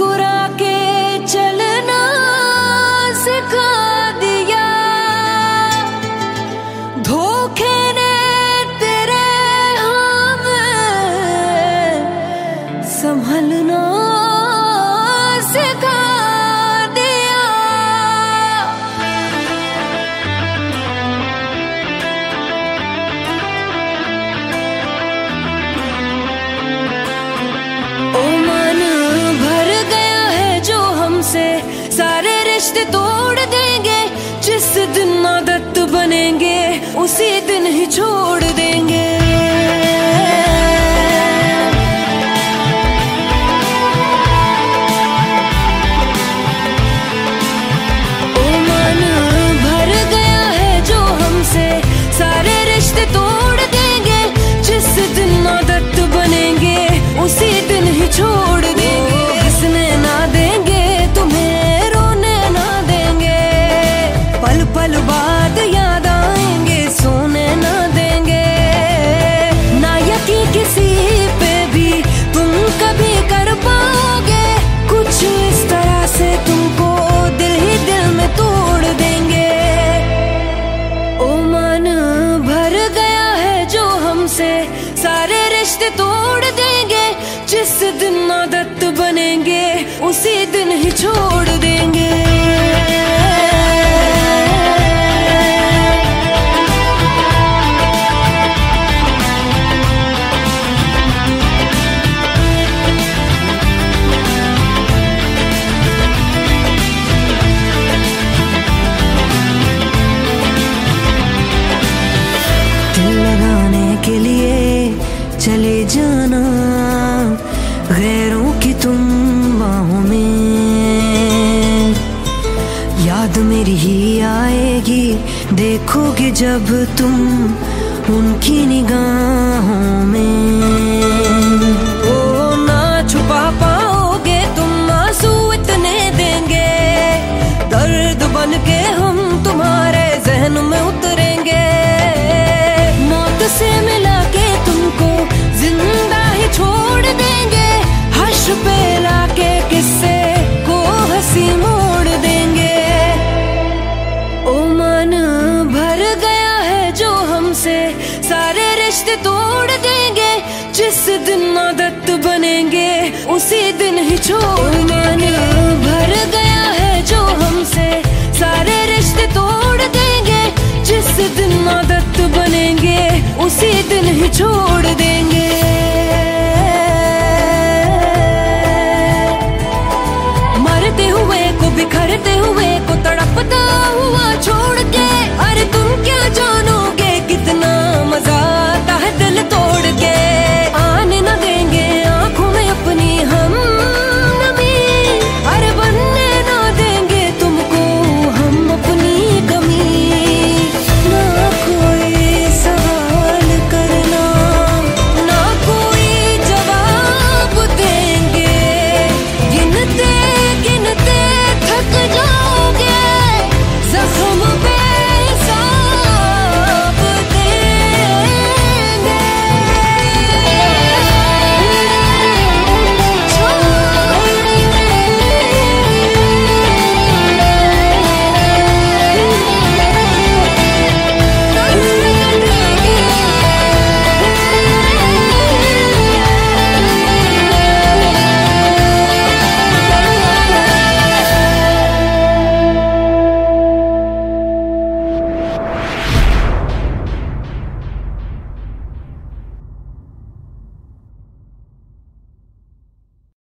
मुस्कुरा के चलना सिखा दिया, धोखे ने तेरे हम संभलना सिखा दिया। ओ मन भर गया है जो हमसे, सारे रिश्ते तोड़ देंगे। जिस दिन आदत बनेंगे उसी दिन ही छोड़ देंगे। ओ मन भर गया है जो हमसे, सारे रिश्ते तोड़ देंगे। जिस दिन आदत बनेंगे उसी दिन ही छोड़ देंगे। हंसने ना देंगे तुम्हें, रोने ना देंगे, पल पल बाद याद आएंगे, सोने ना देंगे। ना यकीन किसी पे भी तुम कभी कर पाओगे, कुछ इस तरह से तुमको दिल ही दिल में तोड़ देंगे। ओ मन भर गया है जो हमसे, सारे रिश्ते तोड़ देंगे। जिस दिन आदत बनेंगे उसी दिन ही छोड़ देंगे। दिल लगाने के लिए चले जाना गैरों की तुम बाहों में, याद मेरी ही आएगी देखोगे जब तुम उनकी निगाहों में। ओ ना छुपा पाओगे तुम आंसू इतने देंगे, दर्द बन के हम तुम्हारे जहन में उतरेंगे। मौत से मिला के तुमको जिंदा ही छोड़ देंगे, हर्ष पे लाके किस्से को हंसी मोड़ देंगे। ओ मन भर गया है जो हमसे, सारे रिश्ते तोड़ देंगे। जिस दिन आदत बनेंगे उसी दिन ही छोड़ देंगे। भर गया है जो हमसे, सारे रिश्ते तोड़ देंगे। जिस दिन आदत बनेंगे उसी दिन ही छोड़ देंगे।